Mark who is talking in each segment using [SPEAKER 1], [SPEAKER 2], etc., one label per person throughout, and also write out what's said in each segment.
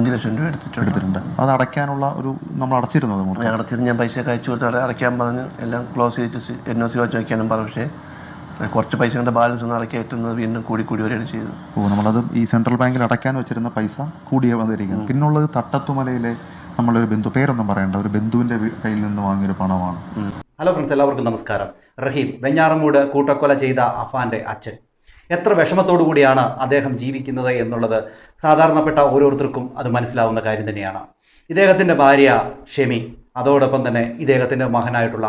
[SPEAKER 1] 5 ലക്ഷം രൂപ എടുത്തിട്ടുണ്ട്.
[SPEAKER 2] അത് അടയ്ക്കാനുള്ള ഒരു നമ്മൾ അടച്ചിരുന്നത്
[SPEAKER 1] ഞാൻ പൈസ അയച്ചു കൊടുത്ത് അടയ്ക്കാൻ പറഞ്ഞ് എല്ലാം ക്ലോസ് ചെയ്തിട്ട് NOC വെച്ച് വയ്ക്കാനും പറഞ്ഞു. പക്ഷേ കുറച്ച് പൈസ കൊണ്ട് ബാലൻസ് ഒന്ന് അടക്കി എത്തുന്നത് വീണ്ടും കൂടി വരികയാണ് ചെയ്തത്.
[SPEAKER 2] നമ്മളത് ഈ സെൻട്രൽ ബാങ്കിൽ അടയ്ക്കാൻ വെച്ചിരുന്ന പൈസ കൂടിയ വന്നിരിക്കുന്നു. പിന്നുള്ളത് തട്ടത്തുമലയിലെ നമ്മളൊരു ബന്ധു, പേരൊന്നും പറയേണ്ട, ഒരു ബന്ധുവിൻ്റെ കയ്യിൽ നിന്ന് വാങ്ങിയൊരു പണമാണ്.
[SPEAKER 3] ഹലോ ഫ്രണ്ട്സ്, എല്ലാവർക്കും നമസ്കാരം. റഹീം, വെഞ്ഞാറമൂട് കൂട്ടക്കൊല ചെയ്ത അഫാൻ്റെ അച്ഛൻ എത്ര വിഷമത്തോടു കൂടിയാണ് അദ്ദേഹം ജീവിക്കുന്നത് എന്നുള്ളത് സാധാരണപ്പെട്ട ഓരോരുത്തർക്കും അത് മനസ്സിലാവുന്ന കാര്യം തന്നെയാണ്. ഇദ്ദേഹത്തിൻ്റെ ഭാര്യ ഷെമി, അതോടൊപ്പം തന്നെ ഇദ്ദേഹത്തിൻ്റെ മകനായിട്ടുള്ള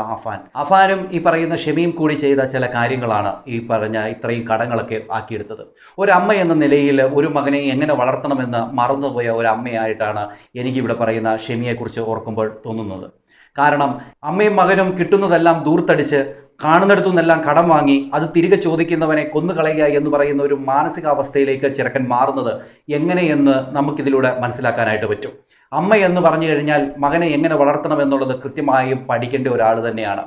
[SPEAKER 3] അഫാനും ഈ പറയുന്ന ഷെമിയും കൂടി ചെയ്ത ചില കാര്യങ്ങളാണ് ഈ പറഞ്ഞ ഇത്രയും കടങ്ങളൊക്കെ ആക്കിയെടുത്തത്. ഒരമ്മ എന്ന നിലയിൽ ഒരു മകനെ എങ്ങനെ വളർത്തണമെന്ന് മറന്നുപോയ ഒരു അമ്മയായിട്ടാണ് എനിക്കിവിടെ പറയുന്ന ഷെമിയെക്കുറിച്ച് ഓർക്കുമ്പോൾ തോന്നുന്നത്. കാരണം അമ്മയും മകനും കിട്ടുന്നതെല്ലാം ദൂർത്തടിച്ച് കാണുന്നിടത്തു നിന്നെല്ലാം കടം വാങ്ങി അത് തിരികെ ചോദിക്കുന്നവനെ കൊന്നുകളയുക എന്ന് പറയുന്ന ഒരു മാനസികാവസ്ഥയിലേക്ക് ചെറുക്കൻ മാറുന്നത് എങ്ങനെയെന്ന് നമുക്കിതിലൂടെ മനസ്സിലാക്കാനായിട്ട് പറ്റും. അമ്മ എന്ന് പറഞ്ഞു കഴിഞ്ഞാൽ മകനെ എങ്ങനെ വളർത്തണം എന്നുള്ളത് കൃത്യമായും പഠിക്കേണ്ട ഒരാൾ തന്നെയാണ്.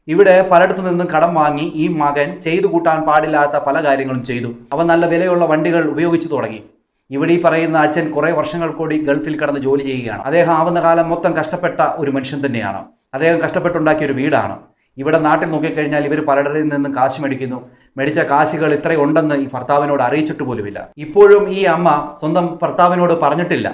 [SPEAKER 3] ഇവിടെ പലയിടത്തു നിന്നും കടം വാങ്ങി ഈ മകൻ ചെയ്തു കൂട്ടാൻ പാടില്ലാത്ത പല കാര്യങ്ങളും ചെയ്തു. അവൻ നല്ല വിലയുള്ള വണ്ടികൾ ഉപയോഗിച്ചു തുടങ്ങി. ഇവിടെ ഈ പറയുന്ന അച്ഛൻ കുറേ വർഷങ്ങൾ കൂടി ഗൾഫിൽ കടന്ന് ജോലി ചെയ്യുകയാണ്. അദ്ദേഹം ആവുന്ന കാലം മൊത്തം കഷ്ടപ്പെട്ട ഒരു മനുഷ്യൻ തന്നെയാണ്. അദ്ദേഹം കഷ്ടപ്പെട്ടുണ്ടാക്കിയ ഒരു വീടാണ്. ഇവിടെ നാട്ടിൽ നോക്കിക്കഴിഞ്ഞാൽ ഇവർ പലരിൽ നിന്നും കാശ് മേടിച്ച കാശുകൾ ഇത്രയുണ്ടെന്ന് ഈ ഭർത്താവിനോട് അറിയിച്ചിട്ട് പോലുമില്ല. ഇപ്പോഴും ഈ അമ്മ സ്വന്തം ഭർത്താവിനോട് പറഞ്ഞിട്ടില്ല,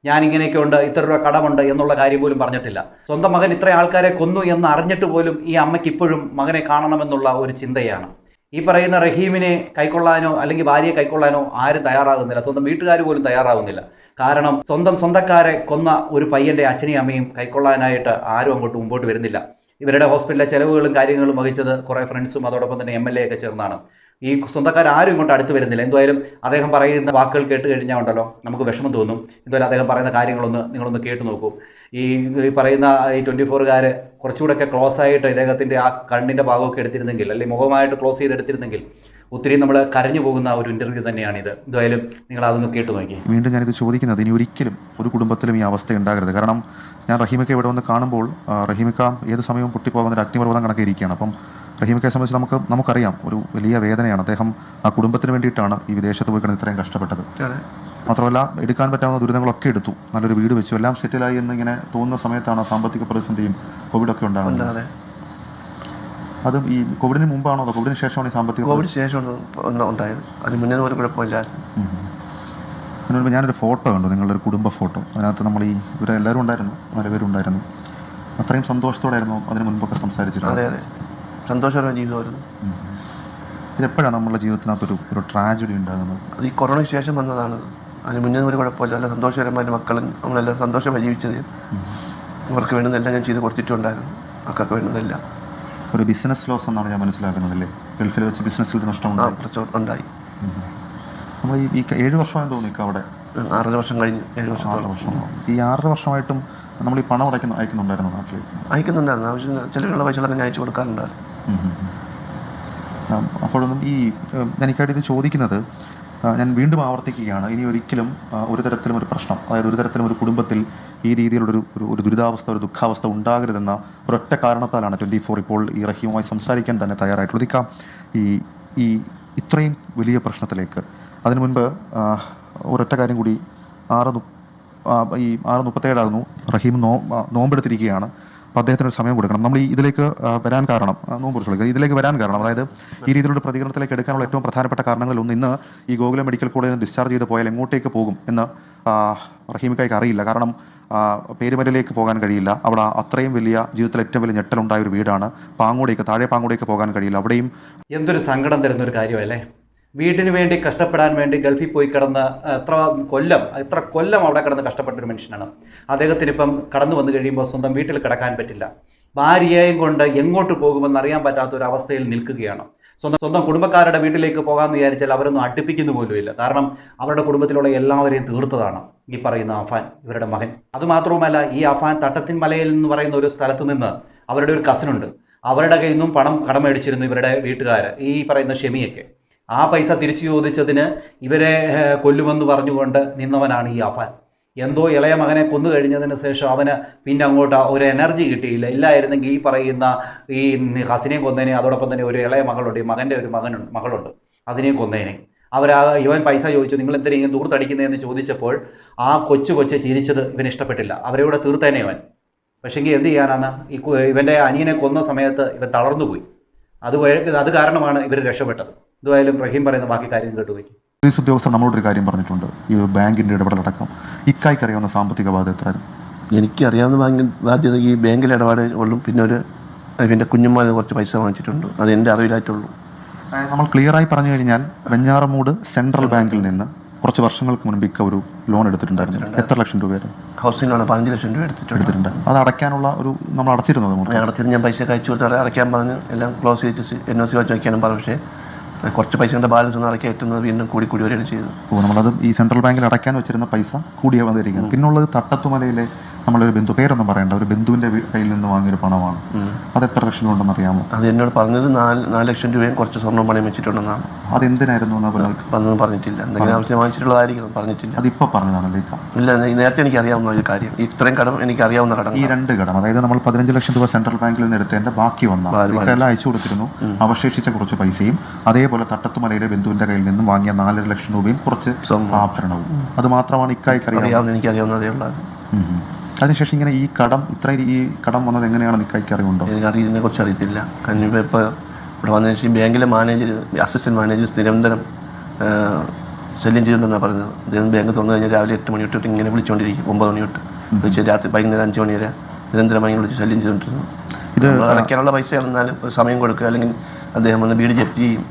[SPEAKER 3] ഞാൻ ഇങ്ങനെയൊക്കെ ഉണ്ട്, ഇത്ര രൂപ കടമുണ്ട് എന്നുള്ള കാര്യം പോലും പറഞ്ഞിട്ടില്ല. സ്വന്തം മകൻ ഇത്ര ആൾക്കാരെ കൊന്നു എന്ന് അറിഞ്ഞിട്ട് പോലും ഈ അമ്മയ്ക്ക് ഇപ്പോഴും മകനെ കാണണമെന്നുള്ള ഒരു ചിന്തയാണ്. ഈ പറയുന്ന റഹീമിനെ കൈക്കൊള്ളാനോ അല്ലെങ്കിൽ ഭാര്യയെ കൈക്കൊള്ളാനോ ആരും തയ്യാറാകുന്നില്ല. സ്വന്തം വീട്ടുകാർ പോലും തയ്യാറാകുന്നില്ല. കാരണം സ്വന്തക്കാരെ കൊന്ന ഒരു പയ്യൻ്റെ അച്ഛനെയും അമ്മയും കൈക്കൊള്ളാനായിട്ട് ആരും അങ്ങോട്ട് മുമ്പോട്ട് വരുന്നില്ല. ഇവരുടെ ഹോസ്പിറ്റലിലെ ചെലവുകളും കാര്യങ്ങളും വഹിച്ചത് കുറേ ഫ്രണ്ട്സും അതോടൊപ്പം തന്നെ MLA ഒക്കെ ചേർന്നാണ്. ഈ സ്വന്തക്കാരും ഇങ്ങോട്ട് അടുത്ത് വരുന്നില്ല. എന്തായാലും അദ്ദേഹം പറയുന്ന വാക്കുകൾ കേട്ട് കഴിഞ്ഞാൽ ഉണ്ടല്ലോ നമുക്ക് വിഷമം തോന്നും. എന്തായാലും അദ്ദേഹം പറയുന്ന കാര്യങ്ങളൊന്ന് നിങ്ങളൊന്ന് കേട്ട് നോക്കൂ. ഈ പറയുന്ന ഈ 24കാർ കുറച്ചുകൂടെയൊക്കെ ക്ലോസ് ആയിട്ട് ഇദ്ദേഹത്തിൻ്റെ ആ കണ്ണിൻ്റെ ഭാഗമൊക്കെ എടുത്തിരുന്നെങ്കിൽ, അല്ലെങ്കിൽ മുഖമായിട്ട് ക്ലോസ് ചെയ്തെടുത്തിരുന്നെങ്കിൽ ഒത്തിരി നമ്മൾ കരഞ്ഞു പോകുന്ന ഒരു ഇൻ്റർവ്യൂ തന്നെയാണിത്. എന്തായാലും നിങ്ങൾ അതൊന്ന് കേട്ട് നോക്കി.
[SPEAKER 2] വീണ്ടും ഞാനിത് ചോദിക്കുന്നത്, ഇനി ഒരിക്കലും ഒരു കുടുംബത്തിലും ഈ അവസ്ഥ ഉണ്ടാകരുത്. കാരണം ഞാൻ റഹീമയ്ക്ക് ഇവിടെ വന്ന് കാണുമ്പോൾ റഹീമിക്ക ഏത് സമയവും പൊട്ടിപ്പോകുന്ന ഒരു അഗ്നിപർവ്വതം കണക്കെ ഇരിക്കുകയാണ്. അപ്പം റഹീമക്കയെ സംബന്ധിച്ച് നമുക്കറിയാം, ഒരു വലിയ വേദനയാണ്. അദ്ദേഹം ആ കുടുംബത്തിന് വേണ്ടിയിട്ടാണ് ഈ വിദേശത്ത് പോയി കിടന്ന് ഇത്രയും കഷ്ടപ്പെട്ടത്. മാത്രമല്ല എടുക്കാൻ പറ്റാവുന്ന ദുരിതങ്ങളൊക്കെ എടുത്തു, നല്ലൊരു വീട് വെച്ചു, എല്ലാം സെറ്റിലായി എന്നിങ്ങനെ തോന്നുന്ന സമയത്താണ് സാമ്പത്തിക പ്രതിസന്ധിയും കോവിഡൊക്കെ ഉണ്ടാകുന്നത്. അതും ഈ കോവിഡിന് മുമ്പാണോ അതോ കോവിഡിന് ശേഷമാണ് ഈ സാമ്പത്തിക?
[SPEAKER 1] കോവിഡിന് ശേഷമാണ് ഉണ്ടായത്. അതിന് മുന്നേ ഒരു കുഴപ്പമില്ല.
[SPEAKER 2] അതിന് മുൻപ് ഞാനൊരു ഫോട്ടോ കണ്ടു, നിങ്ങളുടെ ഒരു കുടുംബ ഫോട്ടോ. അതിനകത്ത് നമ്മൾ ഇവരെല്ലാവരും ഉണ്ടായിരുന്നു, പലപേരുണ്ടായിരുന്നു. അത്രയും സന്തോഷത്തോടായിരുന്നു അതിന് മുൻപൊക്കെ സംസാരിച്ചിരുന്നത്.
[SPEAKER 1] അതെ, സന്തോഷകരമായ ജീവിതമായിരുന്നു.
[SPEAKER 2] ഇതെപ്പോഴാണ് നമ്മളുടെ ജീവിതത്തിനകത്തൊരു ട്രാജഡി ഉണ്ടാകുന്നത്?
[SPEAKER 1] അത് ഈ കൊറോണയ്ക്ക് ശേഷം വന്നതാണ്. അതിന് മുന്നേ ഒരു കുഴപ്പമില്ല. നല്ല സന്തോഷകരമായ മക്കളും നമ്മളെല്ലാം സന്തോഷമായി ജീവിച്ചത്. അവർക്ക് വേണ്ടുന്നതെല്ലാം ഞാൻ ചെയ്ത് കൊടുത്തിട്ടുണ്ടായിരുന്നു. മക്കൾക്ക് വേണ്ടുന്നതെല്ലാം.
[SPEAKER 2] ഒരു ബിസിനസ് ലോസ് എന്നാണ് ഞാൻ മനസ്സിലാക്കുന്നതല്ലേ? ഗൾഫിൽ വെച്ച് ബിസിനസ്സിൽ
[SPEAKER 1] നഷ്ടമുണ്ടായി.
[SPEAKER 2] നമ്മൾ ഈ 7 വർഷമാണെന്ന് തോന്നി അവിടെ.
[SPEAKER 1] 6 വർഷം കഴിഞ്ഞ് 7 വർഷം.
[SPEAKER 2] ഈ 6 വർഷമായിട്ടും നമ്മൾ ഈ പണം അയക്കുന്നുണ്ടായിരുന്നു നാട്ടിൽ?
[SPEAKER 1] അയക്കുന്നുണ്ടായിരുന്നു. ആവശ്യം ചിലവുള്ള പൈസകളൊക്കെ ഞാൻ അയച്ചു കൊടുക്കാറുണ്ടായിരുന്നു.
[SPEAKER 2] അപ്പോഴൊന്നും എനിക്കായിട്ട് ഇത് ചോദിക്കുന്നത്, ഞാൻ വീണ്ടും ആവർത്തിക്കുകയാണ്, ഇനി ഒരിക്കലും ഒരു തരത്തിലും ഒരു പ്രശ്നം, അതായത് ഒരു തരത്തിലും ഒരു കുടുംബത്തിൽ ഈ രീതിയിലുള്ളൊരു ദുരിതാവസ്ഥ, ഒരു ദുഃഖാവസ്ഥ ഉണ്ടാകരുതെന്ന ഒരൊറ്റ കാരണത്താലാണ് 24 ഇപ്പോൾ ഈ റഹീമുമായി സംസാരിക്കാൻ തന്നെ തയ്യാറായിട്ടുള്ളത്. ഈ ഇത്രയും വലിയ പ്രശ്നത്തിലേക്ക് അതിനു മുൻപ് ഒരൊറ്റ കാര്യം കൂടി, 6:37 ആകുന്നു, റഹീം നോമ്പെടുത്തിരിക്കുകയാണ്. അപ്പോൾ അദ്ദേഹത്തിനൊരു സമയം കൊടുക്കണം. നമ്മൾ ഇതിലേക്ക് വരാൻ കാരണം, ഇതിലേക്ക് വരാൻ കാരണം, അതായത് ഈ രീതിയിലുള്ള പ്രതികരണത്തിലേക്ക് എടുക്കാനുള്ള ഏറ്റവും പ്രധാനപ്പെട്ട കാരണങ്ങളിൽ ഒന്ന്, ഇന്ന് ഈ ഗോകുലം മെഡിക്കൽ കോളേജിൽ നിന്ന് ഡിസ്ചാർജ് ചെയ്ത് പോയാൽ എങ്ങോട്ടേക്ക് പോകും എന്ന് റഹീമിക്കായ്ക്ക് അറിയില്ല. കാരണം പേരുമലയിലേക്ക് പോകാൻ കഴിയില്ല. അവിടെ അത്രയും വലിയ ജീവിതത്തിൽ ഏറ്റവും വലിയ ഞെട്ടലുണ്ടായ ഒരു വീടാണ്. താഴെ പാങ്ങോടേക്ക് പോകാൻ കഴിയില്ല. അവിടെയും
[SPEAKER 3] എന്തൊരു സങ്കടം തരുന്നൊരു കാര്യമല്ലേ. വീടിന് വേണ്ടി കഷ്ടപ്പെടാൻ വേണ്ടി ഗൾഫിൽ പോയി കിടന്ന് എത്ര കൊല്ലം അവിടെ കിടന്ന് കഷ്ടപ്പെട്ടൊരു മനുഷ്യനാണ്. അദ്ദേഹത്തിന് ഇപ്പം കടന്നു വന്നു കഴിയുമ്പോൾ സ്വന്തം വീട്ടിൽ കിടക്കാൻ പറ്റില്ല. ഭാര്യയെയും കൊണ്ട് എങ്ങോട്ട് പോകുമെന്ന് അറിയാൻ പറ്റാത്ത ഒരു അവസ്ഥയിൽ നിൽക്കുകയാണ്. സ്വന്തം കുടുംബക്കാരുടെ വീട്ടിലേക്ക് പോകാമെന്ന് വിചാരിച്ചാൽ അവരൊന്നും അടുപ്പിക്കുന്നു പോലുമില്ല. കാരണം അവരുടെ കുടുംബത്തിലുള്ള എല്ലാവരെയും തീർത്തതാണ് ഈ പറയുന്ന അഫാൻ, ഇവരുടെ മകൻ. അതുമാത്രവുമല്ല, ഈ അഫാൻ തട്ടത്തിൻ മലയിൽ എന്ന് പറയുന്ന ഒരു സ്ഥലത്ത് നിന്ന് അവരുടെ ഒരു കസിനുണ്ട്, അവരുടെ കയ്യിൽ നിന്നും പണം കടമേടിച്ചിരുന്നു ഇവരുടെ വീട്ടുകാർ, ഈ പറയുന്ന ഷെമിയൊക്കെ. ആ പൈസ തിരിച്ചു ചോദിച്ചതിന് ഇവരെ കൊല്ലുമെന്ന് പറഞ്ഞുകൊണ്ട് നിന്നവനാണ് ഈ അഫാൻ. എന്തോ ഇളയ മകനെ കൊന്നു കഴിഞ്ഞതിന് ശേഷം അവന് പിന്നെ അങ്ങോട്ട് ഒരു എനർജി കിട്ടിയില്ല. ഇല്ലായിരുന്നെങ്കിൽ ഈ പറയുന്ന ഈ ഹസിനെയും കൊന്നേനെ, അതോടൊപ്പം തന്നെ ഒരു ഇളയ മകളുണ്ട്, ഈ മകൻ്റെ ഒരു മകളുണ്ട്, അതിനെയും കൊന്നേനെ. ഇവൻ പൈസ ചോദിച്ചു, നിങ്ങൾ എന്തിനാ ഇങ്ങനെ ദൂർത്തടിക്കുന്നതെന്ന് ചോദിച്ചപ്പോൾ ആ കൊച്ചു ചിരിച്ചത് ഇവന് ഇഷ്ടപ്പെട്ടില്ല. അവരെ തീർത്തേനെ അവൻ. പക്ഷേങ്കിൽ എന്ത് ചെയ്യാനാണ്, ഇവൻ്റെ അനിയനെ കൊന്ന സമയത്ത് ഇവൻ തളർന്നു പോയി. അത് കാരണമാണ് ഇവർ രക്ഷപ്പെട്ടത്. ഇതുമായാലും റഹീം പറയുന്ന ബാക്കി കാര്യം കേട്ടു നോക്കി.
[SPEAKER 2] പോലീസ് ഉദ്യോഗസ്ഥർ നമ്മളോടൊരു കാര്യം പറഞ്ഞിട്ടുണ്ട്, ഈ ബാങ്കിൻ്റെ ഇടപെടലടക്കം. ഇക്കായ്ക്ക് അറിയാവുന്ന സാമ്പത്തിക ബാധ്യത എത്രയായിരുന്നു?
[SPEAKER 1] എനിക്കറിയാവുന്ന ബാധ്യത ഈ ബാങ്കിലെ ഇടപാട് ഉള്ളൂ. പിന്നെ എൻ്റെ കുഞ്ഞുമ്മാന് കുറച്ച് പൈസ വാങ്ങിച്ചിട്ടുണ്ട്. അത് എൻ്റെ അറിവിലായിട്ടുള്ളൂ.
[SPEAKER 2] നമ്മൾ ക്ലിയറായി പറഞ്ഞു കഴിഞ്ഞാൽ വെഞ്ഞാറമൂട് സെൻട്രൽ ബാങ്കിൽ നിന്ന് കുറച്ച് വർഷങ്ങൾക്ക് മുൻപ് ഒരു ലോൺ എടുത്തിട്ടുണ്ടായിരുന്നു. എത്ര ലക്ഷം രൂപയായിരുന്നു?
[SPEAKER 1] ഹൗസിംഗ് ലോൺ 15 ലക്ഷം രൂപ
[SPEAKER 2] എടുത്തിട്ടുണ്ട്. അത് അടയ്ക്കാനുള്ള നമ്മൾ അടച്ചിരുന്നത്?
[SPEAKER 1] അടച്ചിരുന്ന് ഞാൻ പൈസ കഴിച്ചു കൊടുത്ത് അടയ്ക്കാൻ പറഞ്ഞ് എല്ലാം ക്ലോസ് ചെയ്തിട്ട് NOC വെച്ച് വയ്ക്കാനും പറഞ്ഞു. പക്ഷേ കുറച്ച് പൈസയുടെ ബാലൻസ് ഒന്ന് അടയ്ക്കാൻ എത്തുന്നത് വീണ്ടും കൂടി വരികയാണ് ചെയ്തത്.
[SPEAKER 2] നമ്മളത് ഈ സെൻട്രൽ ബാങ്കിൽ അടയ്ക്കാൻ വെച്ചിരുന്ന പൈസ കൂടിയ വന്നിരിക്കുന്നത്. പിന്നുള്ളത് തട്ടത്തുമലയിലെ നമ്മളൊരു ബന്ധു, പേരൊന്നും പറയണ്ട, ഒരു ബന്ധുവിൻ്റെ കയ്യിൽ നിന്ന് വാങ്ങിയൊരു പണമാണ്. അത് എത്ര ലക്ഷം ഉണ്ടെന്ന് അറിയാമോ?
[SPEAKER 1] അത് എന്നോട് പറഞ്ഞത് 4 ലക്ഷം രൂപയും കുറച്ച് സ്വർണ്ണം പണയം വെച്ചിട്ടുണ്ടെന്നാണ്.
[SPEAKER 2] അതെന്തിനായിരുന്നു
[SPEAKER 1] അതൊന്നും പറഞ്ഞിട്ടില്ല. എന്തെങ്കിലും ആവശ്യം വാങ്ങിച്ചിട്ടുള്ളതായിരിക്കും, പറഞ്ഞിട്ടില്ല.
[SPEAKER 2] അതിപ്പോൾ പറഞ്ഞതാണല്ലേ?
[SPEAKER 1] ഇല്ല, നേരത്തെ എനിക്ക് അറിയാവുന്ന ഒരു കാര്യം. ഇത്രയും കടം എനിക്ക് അറിയാവുന്ന കടം.
[SPEAKER 2] ഈ 2 കടം, അതായത് നമ്മൾ 15 ലക്ഷം രൂപ സെൻട്രൽ ബാങ്കിൽ നിന്ന് എടുത്തതിൻ്റെ ബാക്കി വന്ന എല്ലാം അയച്ചു കൊടുത്തിരുന്നു. അവശേഷിച്ച കുറച്ച് പൈസയും അതേപോലെ തട്ടത്തുമലയിലെ ബന്ധുവിൻ്റെ കയ്യിൽ നിന്നും വാങ്ങിയ 4 ലക്ഷം രൂപയും കുറച്ച് ആഭരണവും. അത് മാത്രമാണ് ഇക്കായ്ക്ക് അറിയാവുന്ന.
[SPEAKER 1] എനിക്കറിയാവുന്നതേ ഉള്ളത്.
[SPEAKER 2] അതിനുശേഷം ഇങ്ങനെ ഈ കടം വന്നത് എങ്ങനെയാണെന്ന് ഇക്കായ്ക്ക് അറിവുണ്ടോ?
[SPEAKER 1] എനിക്ക് ഇതിനെ കുറിച്ച് അറിയത്തില്ല. കാരണം ഇപ്പോൾ ഇവിടെ വന്നതിന് ശേഷം ബാങ്കിലെ അസിസ്റ്റന്റ് മാനേജർ നിരന്തരം ശല്യം ചെയ്തിട്ടുണ്ടെന്നാണ് പറഞ്ഞത്. അദ്ദേഹം ബാങ്ക് തുറന്നു കഴിഞ്ഞാൽ രാവിലെ 8 മണി തൊട്ട് ഇങ്ങനെ വിളിച്ചുകൊണ്ടിരിക്കും. 9 മണി തൊട്ട് വിളിച്ച് രാത്രി വൈകുന്നേരം 5 മണി വരെ നിരന്തരമായി വിളിച്ച് ശല്യം ചെയ്തുകൊണ്ടിരുന്നു. ഇത് അടയ്ക്കാനുള്ള പൈസയാണെന്നാലും ഒരു സമയം കൊടുക്കുക, അല്ലെങ്കിൽ അദ്ദേഹം വന്ന് വീട് ജപ്തി ചെയ്യും.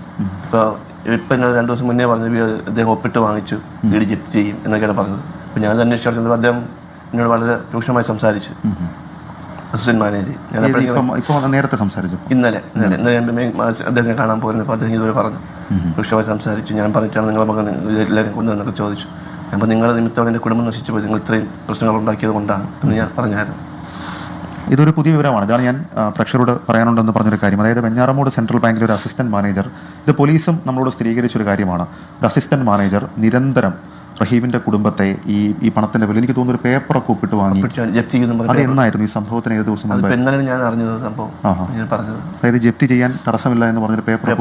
[SPEAKER 1] ഇപ്പം 2 ദിവസം മുന്നേ പറഞ്ഞ് അദ്ദേഹം ഒപ്പിട്ട് വാങ്ങിച്ചു, വീട് ജപ്തി ചെയ്യും എന്നൊക്കെയാണ് പറഞ്ഞത്. അപ്പോൾ ഞാൻ തന്നെ അന്വേഷിച്ചത് അദ്ദേഹം എന്നോട് വളരെ രൂക്ഷമായി സംസാരിച്ചു. അസിസ്റ്റന്റ് മാനേജർ
[SPEAKER 2] നേരത്തെ സംസാരിച്ചു.
[SPEAKER 1] ഇന്നലെ അദ്ദേഹത്തെ കാണാൻ പോയിരുന്നപ്പോൾ അദ്ദേഹം ഇതുവരെ പറഞ്ഞു, രൂക്ഷമായി സംസാരിച്ചു. ഞാൻ പറഞ്ഞിട്ടാണ് നിങ്ങളെ മകൻ എല്ലാവരും കൊണ്ടുവന്നൊക്കെ ചോദിച്ചു. അപ്പോൾ നിങ്ങളുടെ നിമിത്തം എൻ്റെ കുടുംബം നശിച്ചു പോയി, നിങ്ങൾ ഇത്രയും പ്രശ്നങ്ങൾ ഉണ്ടാക്കിയത് കൊണ്ടാണ് എന്ന് ഞാൻ പറഞ്ഞായിരുന്നു.
[SPEAKER 2] ഇതൊരു പുതിയ വിവരമാണ്. ഇതാണ് ഞാൻ പ്രേക്ഷകരോട് പറയാനുണ്ടെന്ന് പറഞ്ഞൊരു കാര്യം. അതായത് വെഞ്ഞാറമൂട് സെൻട്രൽ ബാങ്കിലെ ഒരു അസിസ്റ്റന്റ് മാനേജർ, ഇത് പോലീസും നമ്മളോട് സ്ഥിരീകരിച്ചൊരു കാര്യമാണ്. ഒരു അസിസ്റ്റന്റ് മാനേജർ നിരന്തരം റഹീമിന്റെ കുടുംബത്തെ ഈ പണത്തിന്റെ പേരിൽ എനിക്ക് തോന്നുന്നു ഒരു പേപ്പറൊക്കെ ഒപ്പിട്ട് വാങ്ങി. അത് എന്നായിരുന്നു ഈ സംഭവത്തിന്? ഏത് ദിവസം മുമ്പ്?
[SPEAKER 1] ഞാൻ അറിഞ്ഞത് സംഭവം പറഞ്ഞത്.
[SPEAKER 2] അതായത് ജപ്തി ചെയ്യാൻ തടസ്സമില്ല എന്ന് പറഞ്ഞൊരു പേപ്പർ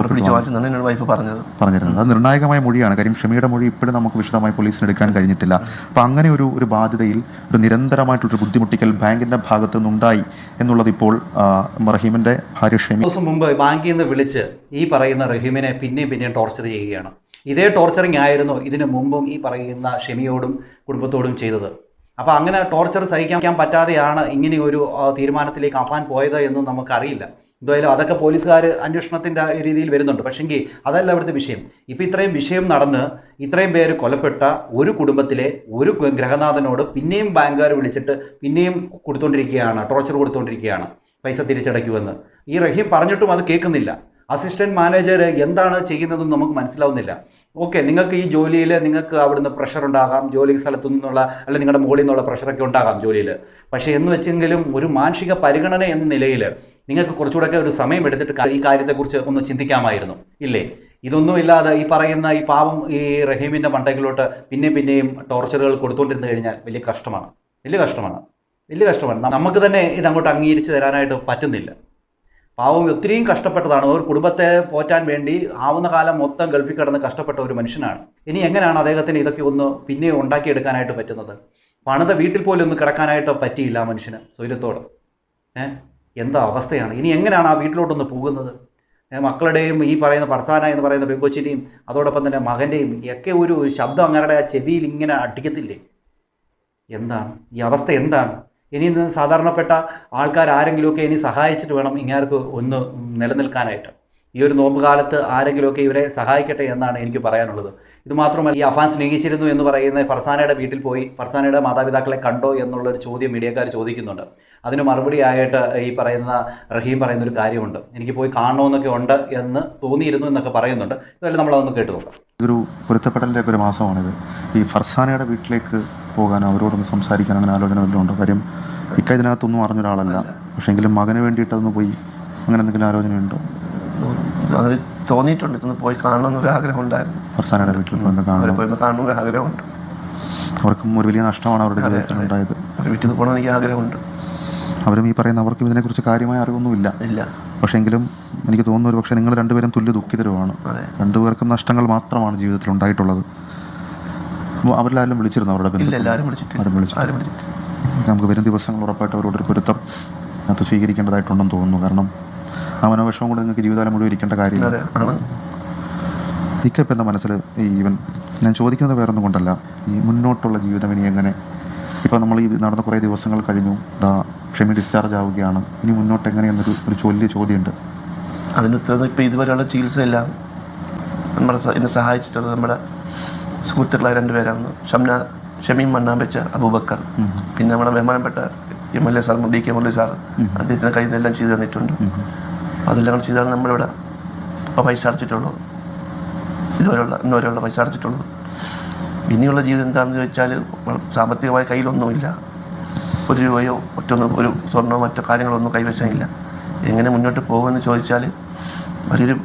[SPEAKER 2] പറഞ്ഞിരുന്നത്. അത് നിർണായകമായ മൊഴിയാണ്. കാര്യം ഷമിയുടെ മൊഴി ഇപ്പോഴും നമുക്ക് വിശദമായി പോലീസിന് എടുക്കാൻ കഴിഞ്ഞിട്ടില്ല. അപ്പോൾ അങ്ങനെ ഒരു ബാധ്യതയിൽ ഒരു നിരന്തരമായിട്ടൊരു ബുദ്ധിമുട്ടിക്കൽ ബാങ്കിന്റെ ഭാഗത്തു നിന്നുണ്ടായി എന്നുള്ളത് ഇപ്പോൾ റഹീമിന്റെ ഭാര്യ ഷമി
[SPEAKER 3] ദിവസം മുമ്പ് ബാങ്കിൽ നിന്ന് വിളിച്ച് ഈ പറയുന്ന റഹീമിനെ പിന്നെയും ടോർച്ചർ ചെയ്യുകയാണ്. ഇതേ ടോർച്ചറിങ് ആയിരുന്നു ഇതിനു മുമ്പും ഈ പറയുന്ന ഷെമിയോടും കുടുംബത്തോടും ചെയ്തത്. അപ്പോൾ അങ്ങനെ ടോർച്ചർ സഹിക്കാൻ പറ്റാതെയാണ് ഇങ്ങനെ ഒരു തീരുമാനത്തിലേക്ക് അഫാൻ പോയത് എന്ന് നമുക്കറിയില്ല. എന്തായാലും അതൊക്കെ പോലീസുകാർ അന്വേഷണത്തിൻ്റെ രീതിയിൽ വരുന്നുണ്ട്. പക്ഷെങ്കിൽ അതല്ല അവിടുത്തെ വിഷയം. ഇപ്പോൾ ഇത്രയും വിഷയം നടന്ന് ഇത്രയും പേര് കൊലപ്പെട്ട ഒരു കുടുംബത്തിലെ ഒരു ഗൃഹനാഥനോട് പിന്നെയും ബാങ്കുകാർ വിളിച്ചിട്ട് പിന്നെയും ടോർച്ചർ കൊടുത്തുകൊണ്ടിരിക്കുകയാണ്, പൈസ തിരിച്ചടയ്ക്കുമെന്ന്. ഈ റഹീം പറഞ്ഞിട്ടും അത് കേൾക്കുന്നില്ല. അസിസ്റ്റന്റ് മാനേജർ എന്താണ് ചെയ്യുന്നതെന്ന് നമുക്ക് മനസ്സിലാവുന്നില്ല. ഓക്കെ, നിങ്ങൾക്ക് ഈ ജോലിയിൽ നിങ്ങൾക്ക് അവിടുന്ന് പ്രഷർ ഉണ്ടാകാം, ജോലി സ്ഥലത്തു നിന്നുള്ള അല്ലെങ്കിൽ നിങ്ങളുടെ മുകളിൽ നിന്നുള്ള പ്രഷറൊക്കെ ഉണ്ടാകാം ജോലിയിൽ. പക്ഷേ എന്ന് വെച്ചെങ്കിലും ഒരു മാനുഷിക പരിഗണന എന്ന നിലയിൽ നിങ്ങൾക്ക് കുറച്ചുകൂടെയൊക്കെ ഒരു സമയം എടുത്തിട്ട് ഈ കാര്യത്തെക്കുറിച്ച് ഒന്ന് ചിന്തിക്കാമായിരുന്നു, ഇല്ലേ? ഇതൊന്നും ഇല്ലാതെ ഈ പറയുന്ന ഈ പാവം ഈ റഹീമിൻ്റെ മണ്ടയിലോട്ട് പിന്നെയും ടോർച്ചറുകൾ കൊടുത്തുകൊണ്ടിരുന്നു കഴിഞ്ഞാൽ വലിയ കഷ്ടമാണ്. നമുക്ക് തന്നെ ഇതങ്ങോട്ട് അംഗീകരിച്ച് തരാനായിട്ട് പറ്റുന്നില്ല. പാവം ഒത്തിരിയും കഷ്ടപ്പെട്ടതാണ്. ഒരു കുടുംബത്തെ പോറ്റാൻ വേണ്ടി ആവുന്ന കാലം മൊത്തം ഗൾഫിൽ കിടന്ന് കഷ്ടപ്പെട്ട ഒരു മനുഷ്യനാണ്. ഇനി എങ്ങനെയാണ് അദ്ദേഹത്തിന് ഇതൊക്കെ ഒന്ന് പിന്നെ ഉണ്ടാക്കിയെടുക്കാനായിട്ട് പറ്റുന്നത്? പണിത വീട്ടിൽ പോലും ഒന്ന് കിടക്കാനായിട്ട് പറ്റിയില്ല ആ മനുഷ്യന് സ്വൈര്യത്തോടെ. എന്താ അവസ്ഥയാണ്? ഇനി എങ്ങനെയാണ് ആ വീട്ടിലോട്ടൊന്ന് പോകുന്നത്? മക്കളുടെയും ഈ പറയുന്ന ഫർസാന എന്ന് പറയുന്ന പെങ്കൊച്ചിൻ്റെയും അതോടൊപ്പം തന്നെ മകൻ്റെയും ഒക്കെ ഒരു ശബ്ദം അങ്ങയുടെ ആ ചെവിയിൽ ഇങ്ങനെ അടിക്കത്തില്ലേ? എന്താണ് ഈ അവസ്ഥ? എന്താണ് ഇനി സാധാരണപ്പെട്ട ആൾക്കാർ ആരെങ്കിലുമൊക്കെ ഇനി സഹായിച്ചിട്ട് വേണം ഇങ്ങേർക്ക് ഒന്ന് നിലനിൽക്കാനായിട്ട്. ഈ ഒരു നോമ്പ് കാലത്ത് ആരെങ്കിലുമൊക്കെ ഇവരെ സഹായിക്കട്ടെ എന്നാണ് എനിക്ക് പറയാനുള്ളത്. ഇതുമാത്രമല്ല, ഈ അഫാൻ സ്നേഹിച്ചിരുന്നു എന്ന് പറയുന്ന ഫർസാനയുടെ വീട്ടിൽ പോയി ഫർസാനയുടെ മാതാപിതാക്കളെ കണ്ടോ എന്നുള്ളൊരു ചോദ്യം മീഡിയക്കാർ ചോദിക്കുന്നുണ്ട്. അതിന് മറുപടിയായിട്ട് ഈ പറയുന്ന റഹീം പറയുന്നൊരു കാര്യമുണ്ട്, എനിക്ക് പോയി കാണണമെന്നൊക്കെ ഉണ്ട് എന്ന് തോന്നിയിരുന്നു എന്നൊക്കെ പറയുന്നുണ്ട്. ഇതെല്ലാം നമ്മളതൊന്ന് കേട്ടു നോക്കാം.
[SPEAKER 2] ഇതൊരു പൊരുത്തപ്പെടലിൻ്റെ ഒക്കെ ഒരു മാസമാണിത്. ഈ ഫർസാനയുടെ വീട്ടിലേക്ക് പോകാൻ, അവരോടൊന്ന് സംസാരിക്കാൻ അങ്ങനെ ആലോചന വല്ലതും ഉണ്ടോ? കാര്യം ഇതിനകത്തൊന്നും അറിഞ്ഞൊരാളല്ല. പക്ഷേ എങ്കിലും മകന് വേണ്ടിയിട്ടൊന്ന് പോയി അങ്ങനെ എന്തെങ്കിലും ആലോചനയുണ്ടോ?
[SPEAKER 1] അത് തോന്നിയിട്ടുണ്ട്. ഇതൊന്ന് പോയി കാണണമെന്നൊരു ആഗ്രഹം ഉണ്ടായിരുന്നു.
[SPEAKER 2] ഫർസാനയുടെ വീട്ടിൽ പോയി
[SPEAKER 1] കാണണമെന്നൊരു ആഗ്രഹമുണ്ട്.
[SPEAKER 2] അവർക്കും ഒരു വലിയ നഷ്ടമാണ് അവരുടെ ജീവിതത്തിൽ ഉണ്ടായത്.
[SPEAKER 1] വീട്ടിൽ പോകണമെന്ന് എനിക്ക് ആഗ്രഹമുണ്ട്.
[SPEAKER 2] അവരും ഈ പറയുന്ന അവർക്കും ഇതിനെക്കുറിച്ച് കാര്യമായ അറിവൊന്നുമില്ല.
[SPEAKER 1] ഇല്ല.
[SPEAKER 2] പക്ഷേങ്കിലും എനിക്ക് തോന്നുന്നു ഒരു പക്ഷേ നിങ്ങൾ രണ്ടുപേരും തുല്യ ദുഃഖിതരുമാണ്.
[SPEAKER 1] അതെ.
[SPEAKER 2] രണ്ടുപേർക്കും നഷ്ടങ്ങൾ മാത്രമാണ് ജീവിതത്തിൽ ഉണ്ടായിട്ടുള്ളത്. അവരിലാരും വിളിച്ചിരുന്നു അവരുടെ
[SPEAKER 1] ഇല്ല,
[SPEAKER 2] ബന്ധുക്കൾ?
[SPEAKER 1] എല്ലാവരും വിളിച്ചിട്ടില്ല.
[SPEAKER 2] ആരും വിളിച്ചിട്ടില്ല.
[SPEAKER 1] ആരും വിളിച്ചിട്ടില്ല.
[SPEAKER 2] നമുക്ക് വരും ദിവസങ്ങൾ ഉറപ്പായിട്ട് അവരോടൊരു പൊരുത്തം അത് സ്വീകരിക്കേണ്ടതായിട്ടുണ്ടെന്ന് തോന്നുന്നു. കാരണം ആ മനോവിഷമം കൂടെ നിങ്ങൾക്ക് ജീവിതകാലം മുഴുവൻ ഇരിക്കേണ്ട കാര്യമില്ല.
[SPEAKER 1] അതെ ആണ്.
[SPEAKER 2] ഇപ്പം എൻ്റെ മനസ്സിൽ ഈവൻ ഞാൻ ചോദിക്കുന്നത് വേറൊന്നും കൊണ്ടല്ല, ഈ മുന്നോട്ടുള്ള ജീവിതം ഇനി എങ്ങനെ, ഇപ്പം നമ്മൾ ഈ നടന്ന കുറേ ദിവസങ്ങൾ കഴിഞ്ഞു, ക്ഷമി ഡിസ്ചാർജ് ആവുകയാണ്, ഇനി മുന്നോട്ട് എങ്ങനെയെന്നൊരു ചോദ്യമുണ്ട്.
[SPEAKER 1] അതിന് ഉത്തരം ഇപ്പോൾ ഇതുവരെയുള്ള ചികിത്സയെല്ലാം എന്നെ സഹായിച്ചിട്ടുള്ളത് നമ്മുടെ സുഹൃത്തുക്കളായ 2 പേരാണ്. ഷമീം മണ്ണാമ്പച്ച അബൂബക്കർ, പിന്നെ നമ്മുടെ ബഹുമാനപ്പെട്ട MLA sir DK Murali sir, അദ്ദേഹത്തിൻ്റെ കയ്യിൽ നിന്നെല്ലാം ചെയ്തു തന്നിട്ടുണ്ട്. അതെല്ലാം ചെയ്താണ് നമ്മളിവിടെ പൈസ അടച്ചിട്ടുള്ളത്. ഇന്നുവരെയുള്ള പൈസ അടച്ചിട്ടുള്ളത്. ഇനിയുള്ള ജീവിതം എന്താണെന്ന് ചോദിച്ചാൽ സാമ്പത്തികമായ കയ്യിലൊന്നുമില്ല. 1 രൂപയോ ഒരു സ്വർണ്ണമോ മറ്റോ കാര്യങ്ങളൊന്നും കൈവശമില്ല. എങ്ങനെ മുന്നോട്ട് പോകുമെന്ന് ചോദിച്ചാൽ വലിയൊരു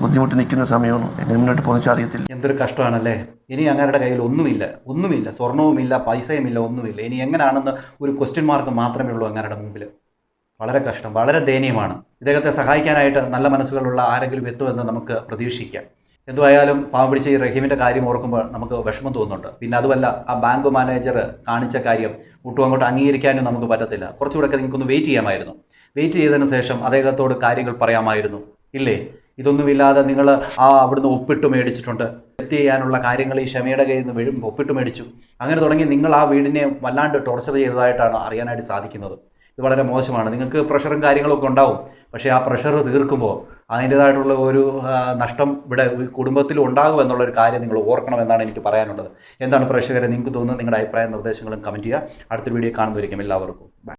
[SPEAKER 1] ബുദ്ധിമുട്ട് നിൽക്കുന്ന സമയമാണ്. എങ്ങനെ മുന്നോട്ട് പോകുന്ന അറിയത്തില്ല.
[SPEAKER 3] എന്തൊരു കഷ്ടമാണല്ലേ. ഇനി അങ്ങരുടെ കയ്യിൽ ഒന്നുമില്ല, സ്വർണവുമില്ല, പൈസയുമില്ല, ഒന്നുമില്ല. ഇനി എങ്ങനെയാണെന്ന് ഒരു ക്വസ്റ്റ്യൻ മാർക്ക് മാത്രമേ ഉള്ളൂ അങ്ങരുടെ മുമ്പിൽ. വളരെ കഷ്ടം, വളരെ ദയനീയമാണ്. ഇദ്ദേഹത്തെ സഹായിക്കാനായിട്ട് നല്ല മനസ്സുകളുള്ള ആരെങ്കിലും എത്തുമെന്ന് നമുക്ക് പ്രതീക്ഷിക്കാം. എന്തുമായാലും പാവം പിടിച്ച ഈ റഹീമിൻ്റെ കാര്യം ഓർക്കുമ്പോൾ നമുക്ക് വിഷമം തോന്നുന്നുണ്ട്. പിന്നെ അതുമല്ല, ആ ബാങ്ക് മാനേജർ കാണിച്ച കാര്യം ഒട്ടും അങ്ങോട്ട് അംഗീകരിക്കാനും നമുക്ക് പറ്റത്തില്ല. കുറച്ചുകൂടെയൊക്കെ നിങ്ങൾക്കൊന്ന് വെയിറ്റ് ചെയ്യാമായിരുന്നു. വെയിറ്റ് ചെയ്തതിന് ശേഷം അദ്ദേഹത്തോട് കാര്യങ്ങൾ പറയാമായിരുന്നു, ഇല്ലേ? ഇതൊന്നുമില്ലാതെ നിങ്ങൾ അവിടുന്ന് ഒപ്പിട്ട് മേടിച്ചിട്ടുണ്ട്, തെറ്റ് ചെയ്യാനുള്ള കാര്യങ്ങൾ ഈ ക്ഷമയുടെ കയ്യിൽ നിന്ന് ഒപ്പിട്ട് മേടിച്ചു. അങ്ങനെ തുടങ്ങി നിങ്ങൾ ആ വീടിനെ വല്ലാണ്ട് ടോർച്ചർ ചെയ്തതായിട്ടാണ് അറിയാനായിട്ട് സാധിക്കുന്നത്. ഇത് വളരെ മോശമാണ്. നിങ്ങൾക്ക് പ്രഷറും കാര്യങ്ങളൊക്കെ ഉണ്ടാവും. പക്ഷേ ആ പ്രഷർ തീർക്കുമ്പോൾ അതിൻ്റേതായിട്ടുള്ള ഒരു നഷ്ടം ഇവിടെ കുടുംബത്തിൽ ഉണ്ടാകും എന്നുള്ളൊരു കാര്യം നിങ്ങൾ ഓർക്കണമെന്നാണ് എനിക്ക് പറയാനുള്ളത്. എന്താണ് പ്രേക്ഷകരെ നിങ്ങൾക്ക് തോന്നുന്നത്? നിങ്ങളുടെ അഭിപ്രായ നിർദ്ദേശങ്ങളും കമൻറ്റ് ചെയ്യുക. അടുത്തൊരു വീഡിയോ കാണുന്നതായിരിക്കും. എല്ലാവർക്കും ബൈ.